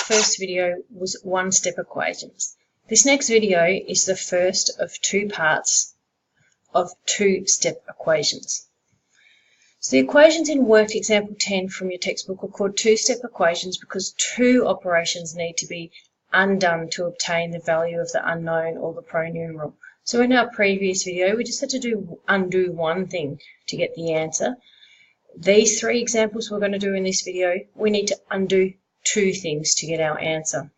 first video was one-step equations. This next video is the first of two parts of two-step equations. So the equations in worked example 10 from your textbook are called two-step equations because two operations need to be undone to obtain the value of the unknown or the pronumeral. So in our previous video, we just had to undo one thing to get the answer. These three examples we're going to do in this video, we need to undo two things to get our answer.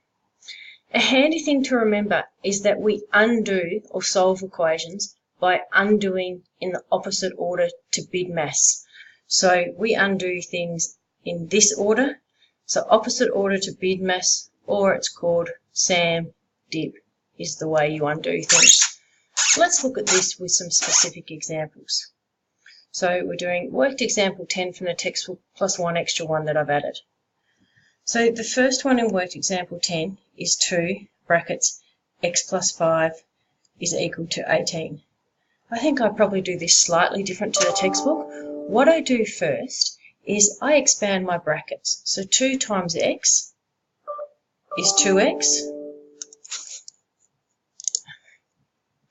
A handy thing to remember is that we undo or solve equations by undoing in the opposite order to BIDMAS. So we undo things in this order, so opposite order to BIDMAS, or it's called SAM-DIB is the way you undo things. Let's look at this with some specific examples. So we're doing worked example 10 from the textbook plus one extra one that I've added. So the first one in worked example 10 is 2 brackets x plus 5 is equal to 18. I think I probably do this slightly different to the textbook. What I do first is I expand my brackets. So 2 times x is 2x.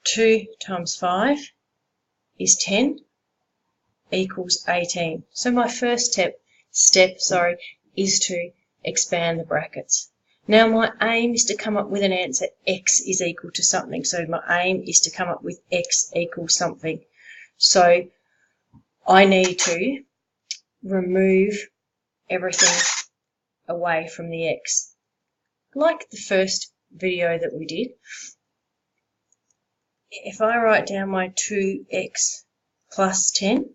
2 times 5 is 10 equals 18. So my first step is to expand the brackets. Now my aim is to come up with an answer x is equal to something. So my aim is to come up with x equals something. So I need to remove everything away from the x. Like the first video that we did, if I write down my 2x plus 10,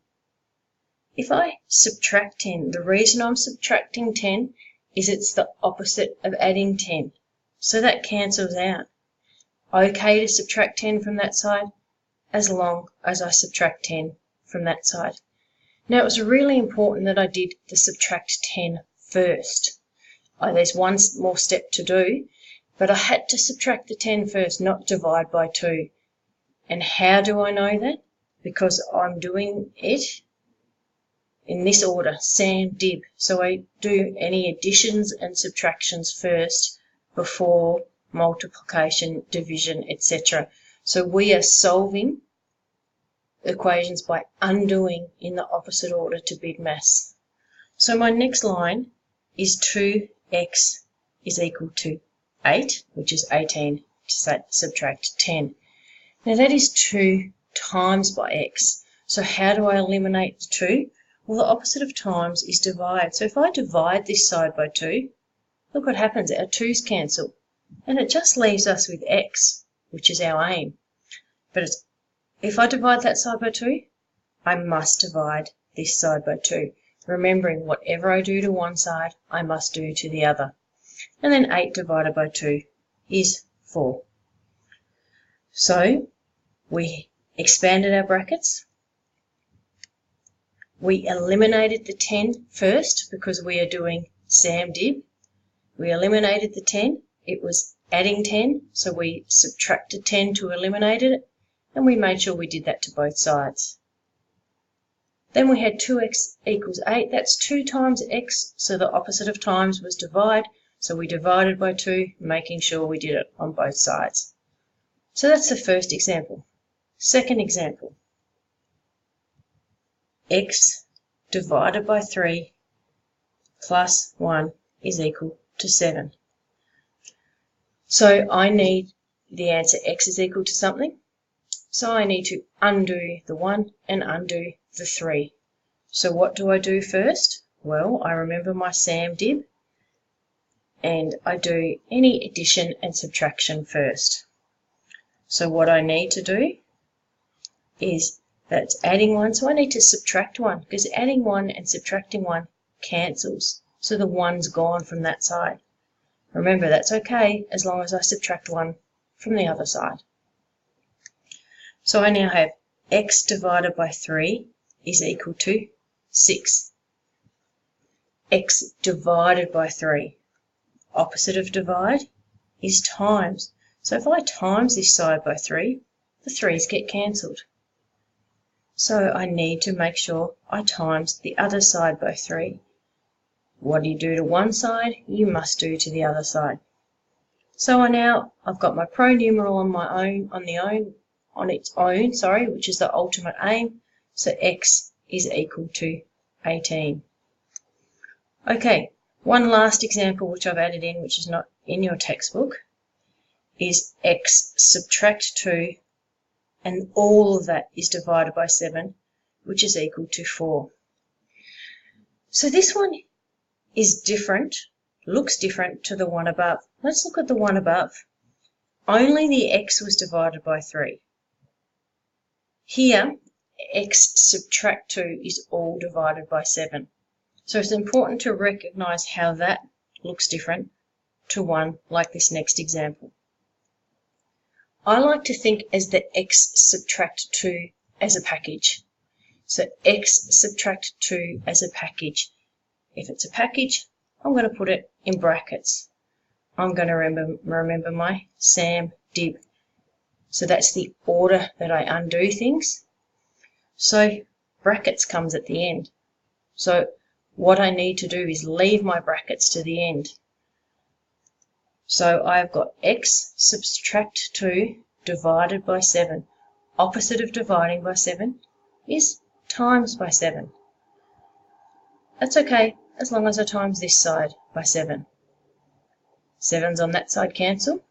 if I subtract 10, the reason I'm subtracting 10 is it's the opposite of adding 10. So that cancels out. Okay to subtract 10 from that side as long as I subtract 10 from that side. Now it was really important that I did the subtract 10 first. There's one more step to do, but I had to subtract the 10 first, not divide by 2. And how do I know that? Because I'm doing it in this order, SAM-DIB. So I do any additions and subtractions first before multiplication, division, etc. So we are solving equations by undoing in the opposite order to BIDMAS. So my next line is 2x is equal to 8, which is 18 to subtract 10. Now that is 2 times by x. So how do I eliminate the 2? Well, the opposite of times is divide. So if I divide this side by 2, look what happens. Our 2's cancel. And it just leaves us with x, which is our aim. But if I divide that side by 2, I must divide this side by 2. Remembering whatever I do to one side, I must do to the other. And then 8 divided by 2 is 4. So we expanded our brackets. We eliminated the 10 first because we are doing SAM-DIB. We eliminated the 10. It was adding 10, so we subtracted 10 to eliminate it, and we made sure we did that to both sides. Then we had 2x equals 8. That's 2 times x, so the opposite of times was divide. So we divided by 2, making sure we did it on both sides. So that's the first example. Second example. X divided by 3 plus 1 is equal to 7. So I need the answer x is equal to something. So I need to undo the 1 and undo the 3. So what do I do first? Well, I remember my SAM-DIB and I do any addition and subtraction first. So what I need to do is that's adding 1, so I need to subtract 1 because adding 1 and subtracting 1 cancels. So the 1's gone from that side. Remember, that's okay as long as I subtract 1 from the other side. So I now have x divided by 3 is equal to 6. X divided by 3. Opposite of divide is times. So if I times this side by 3, the 3's get cancelled. So I need to make sure I times the other side by 3. What do you do to one side, you must do to the other side. So I've got my pronumeral on its own, which is the ultimate aim. So x is equal to 18. Okay, one last example which I've added in, which is not in your textbook, is x subtract 2, and all of that is divided by 7, which is equal to 4. So this one is different, looks different to the one above. Let's look at the one above. Only the x was divided by 3. Here, x subtract 2 is all divided by 7. So it's important to recognize how that looks different to one like this next example. I like to think as the x subtract 2 as a package. So x subtract 2 as a package. If it's a package, I'm going to put it in brackets. I'm going to remember my SAM dib. So that's the order that I undo things. So brackets comes at the end. So what I need to do is leave my brackets to the end. So I've got x subtract 2 divided by 7. Opposite of dividing by 7 is times by 7. That's okay, as long as I times this side by 7. 7's on that side cancel.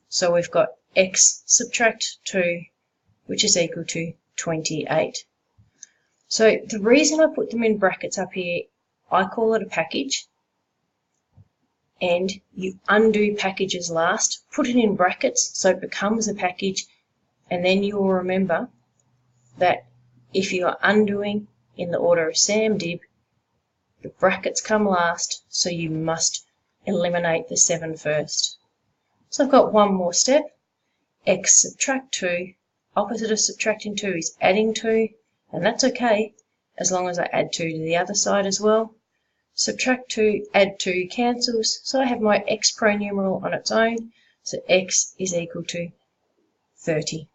So we've got x subtract 2, which is equal to 28. So the reason I put them in brackets up here, I call it a package. And you undo packages last, put it in brackets so it becomes a package, and then you will remember that if you are undoing in the order of SAM dib, the brackets come last, so you must eliminate the 7 first. So I've got one more step. X subtract 2. Opposite of subtracting 2 is adding 2, and that's okay as long as I add 2 to the other side as well. Subtract 2, add 2 cancels, so I have my x pronumeral on its own, so x is equal to 30.